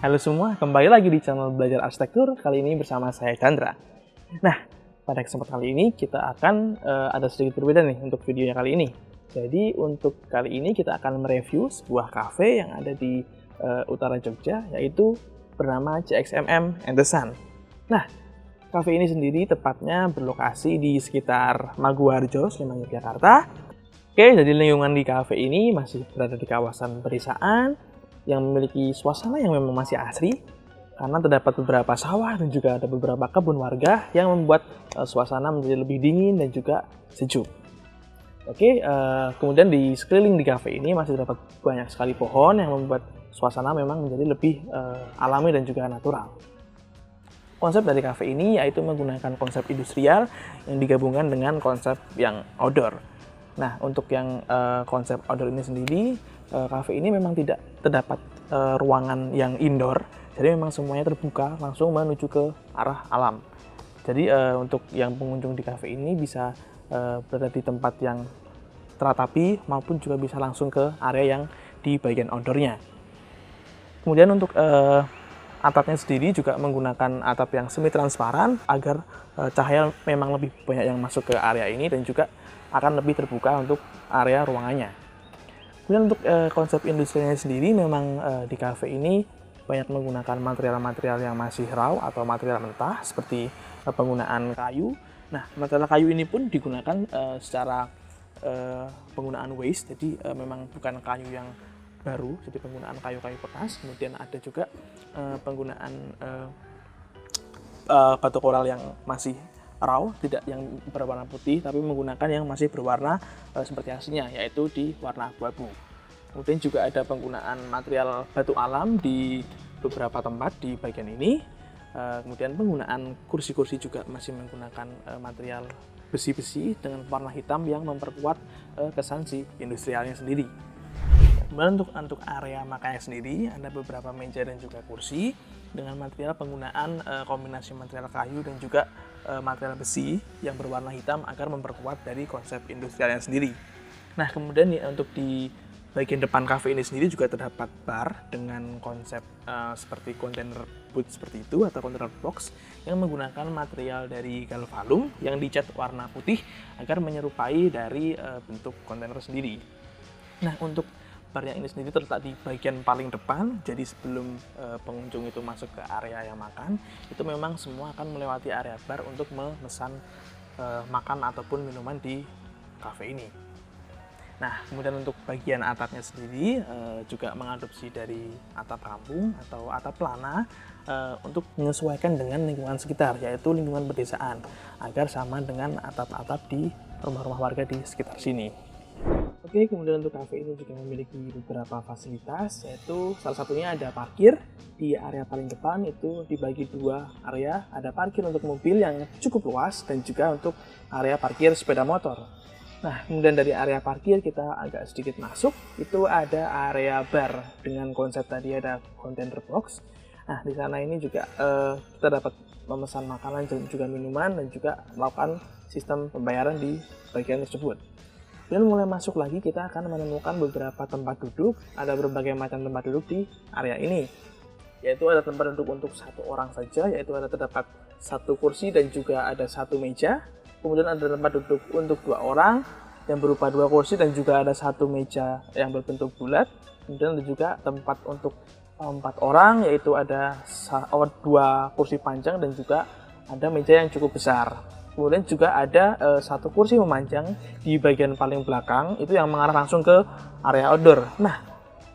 Halo semua, kembali lagi di channel Belajar Arsitektur, kali ini bersama saya Chandra. Nah, pada kesempatan kali ini kita akan ada sedikit berbeda nih untuk videonya kali ini. Jadi untuk kali ini kita akan mereview sebuah cafe yang ada di utara Jogja, yaitu bernama CXMM and the Sun. Nah, cafe ini sendiri tepatnya berlokasi di sekitar Maguwarjo, Sleman, Yogyakarta. Oke, jadi lingkungan di cafe ini masih berada di kawasan pedesaan yang memiliki suasana yang memang masih asri karena terdapat beberapa sawah dan juga ada beberapa kebun warga yang membuat suasana menjadi lebih dingin dan juga sejuk. Oke, kemudian di sekeliling di cafe ini masih terdapat banyak sekali pohon yang membuat suasana memang menjadi lebih alami dan juga natural. Konsep dari cafe ini yaitu menggunakan konsep industrial yang digabungkan dengan konsep yang outdoor. Nah, untuk yang konsep outdoor ini sendiri, cafe ini memang tidak terdapat ruangan yang indoor, jadi memang semuanya terbuka langsung menuju ke arah alam. Jadi untuk yang pengunjung di cafe ini bisa berada di tempat yang teratapi maupun juga bisa langsung ke area yang di bagian outdoornya. Kemudian untuk atapnya sendiri juga menggunakan atap yang semi transparan agar cahaya memang lebih banyak yang masuk ke area ini dan juga akan lebih terbuka untuk area ruangannya. Kemudian untuk konsep industrinya sendiri memang di cafe ini banyak menggunakan material-material yang masih raw atau material mentah seperti penggunaan kayu. Nah, material kayu ini pun digunakan secara penggunaan waste, jadi memang bukan kayu yang baru, jadi penggunaan kayu-kayu bekas. Kemudian ada juga penggunaan batu koral yang masih raw, tidak yang berwarna putih, tapi menggunakan yang masih berwarna seperti aslinya, yaitu di warna abu-abu. Kemudian juga ada penggunaan material batu alam di beberapa tempat di bagian ini. Kemudian penggunaan kursi-kursi juga masih menggunakan material besi-besi dengan warna hitam yang memperkuat kesan si industrialnya sendiri. Kemudian untuk area makannya sendiri ada beberapa meja dan juga kursi dengan material penggunaan kombinasi material kayu dan juga material besi yang berwarna hitam agar memperkuat dari konsep industrialnya sendiri. Nah, kemudian untuk di bagian depan cafe ini sendiri juga terdapat bar dengan konsep seperti kontainer booth seperti itu atau kontainer box yang menggunakan material dari galvalum yang dicat warna putih agar menyerupai dari bentuk kontainer sendiri. Nah, untuk bar yang ini sendiri terletak di bagian paling depan, jadi sebelum pengunjung itu masuk ke area yang makan, itu memang semua akan melewati area bar untuk memesan makan ataupun minuman di cafe ini. Nah, kemudian untuk bagian atapnya sendiri juga mengadopsi dari atap kampung atau atap plana untuk menyesuaikan dengan lingkungan sekitar, yaitu lingkungan pedesaan, agar sama dengan atap-atap di rumah-rumah warga di sekitar sini. Oke, kemudian untuk cafe ini juga memiliki beberapa fasilitas, yaitu salah satunya ada parkir. Di area paling depan itu dibagi dua area, ada parkir untuk mobil yang cukup luas dan juga untuk area parkir sepeda motor. Nah, kemudian dari area parkir kita agak sedikit masuk, itu ada area bar dengan konsep tadi ada container box. Nah, di sana ini juga kita dapat memesan makanan dan juga minuman dan juga melakukan sistem pembayaran di bagian tersebut. Dan mulai masuk lagi kita akan menemukan beberapa tempat duduk, ada berbagai macam tempat duduk di area ini. Yaitu ada tempat duduk untuk satu orang saja, yaitu ada terdapat satu kursi dan juga ada satu meja. Kemudian ada tempat duduk untuk dua orang yang berupa dua kursi dan juga ada satu meja yang berbentuk bulat. Kemudian ada juga tempat untuk empat orang, yaitu ada dua kursi panjang dan juga ada meja yang cukup besar. Kemudian juga ada satu kursi memanjang di bagian paling belakang itu yang mengarah langsung ke area outdoor. Nah,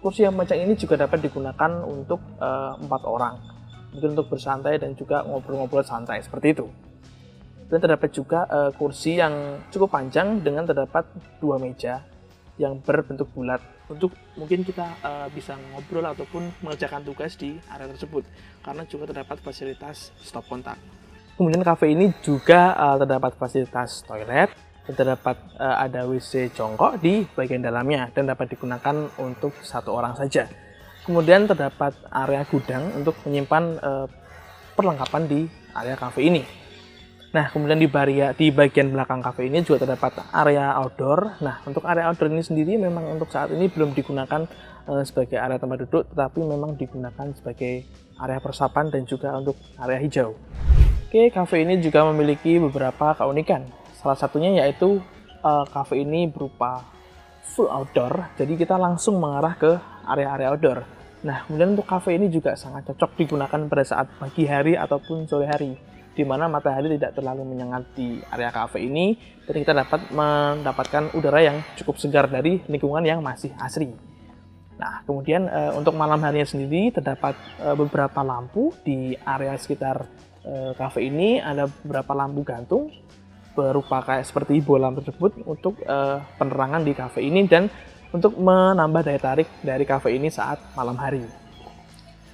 kursi yang memanjang ini juga dapat digunakan untuk 4 orang, mungkin untuk bersantai dan juga ngobrol-ngobrol santai seperti itu. Dan terdapat juga kursi yang cukup panjang dengan terdapat 2 meja yang berbentuk bulat untuk mungkin kita bisa ngobrol ataupun mengerjakan tugas di area tersebut, karena juga terdapat fasilitas stop kontak. Kemudian cafe ini juga terdapat fasilitas toilet dan terdapat ada WC jongkok di bagian dalamnya dan dapat digunakan untuk satu orang saja. Kemudian terdapat area gudang untuk menyimpan perlengkapan di area cafe ini. Nah, kemudian di bagian belakang cafe ini juga terdapat area outdoor. Nah, untuk area outdoor ini sendiri memang untuk saat ini belum digunakan sebagai area tempat duduk, tetapi memang digunakan sebagai area persapan dan juga untuk area hijau. Oke, kafe ini juga memiliki beberapa keunikan. Salah satunya yaitu kafe ini berupa full outdoor, jadi kita langsung mengarah ke area-area outdoor. Nah, kemudian untuk kafe ini juga sangat cocok digunakan pada saat pagi hari ataupun sore hari, di mana matahari tidak terlalu menyengat di area kafe ini, dan kita dapat mendapatkan udara yang cukup segar dari lingkungan yang masih asri. Nah, kemudian untuk malam harinya sendiri terdapat beberapa lampu di area sekitar kafe ini. Ada beberapa lampu gantung berupa kayak seperti bola tersebut untuk penerangan di kafe ini dan untuk menambah daya tarik dari kafe ini saat malam hari.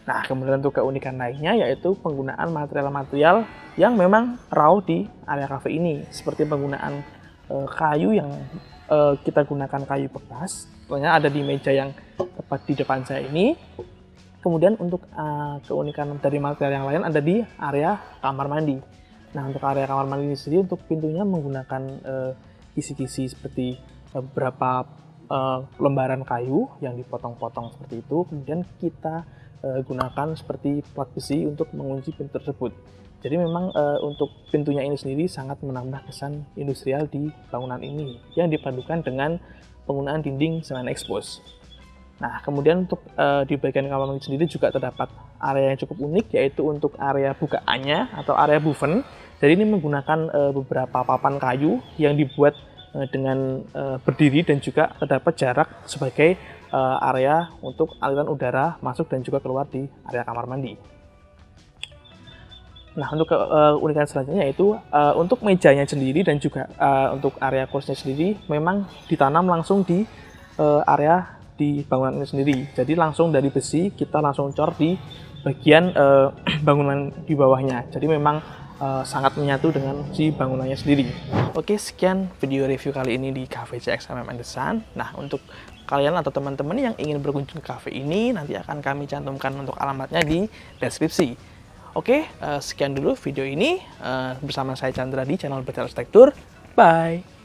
Nah, kemudian untuk keunikan lainnya yaitu penggunaan material-material yang memang raw di area kafe ini, seperti penggunaan kayu yang kita gunakan kayu bekas. Contohnya ada di meja yang tepat di depan saya ini. Kemudian untuk keunikan dari material yang lain ada di area kamar mandi. Nah, untuk area kamar mandi ini sendiri untuk pintunya menggunakan kisi-kisi seperti beberapa lembaran kayu yang dipotong-potong seperti itu. Kemudian kita gunakan seperti plat besi untuk mengunci pintu tersebut. Jadi memang untuk pintunya ini sendiri sangat menambah kesan industrial di bangunan ini yang dipadukan dengan penggunaan dinding semen expose. Nah, kemudian untuk di bagian kamar mandi sendiri juga terdapat area yang cukup unik, yaitu untuk area bukaannya atau area buffen. Jadi ini menggunakan beberapa papan kayu yang dibuat dengan berdiri dan juga terdapat jarak sebagai area untuk aliran udara masuk dan juga keluar di area kamar mandi. Nah, untuk keunikan selanjutnya yaitu untuk mejanya sendiri dan juga untuk area kursinya sendiri memang ditanam langsung di area di bangunan ini sendiri. Jadi langsung dari besi kita langsung cor di bagian bangunan di bawahnya. Jadi memang sangat menyatu dengan si bangunannya sendiri. Oke, sekian video review kali ini di Cafe CXMM & The Sun. Nah, untuk kalian atau teman-teman yang ingin berkunjung ke cafe ini, nanti akan kami cantumkan untuk alamatnya di deskripsi. Oke, sekian dulu video ini bersama saya Chandra di channel Belajar Arsitektur. Bye!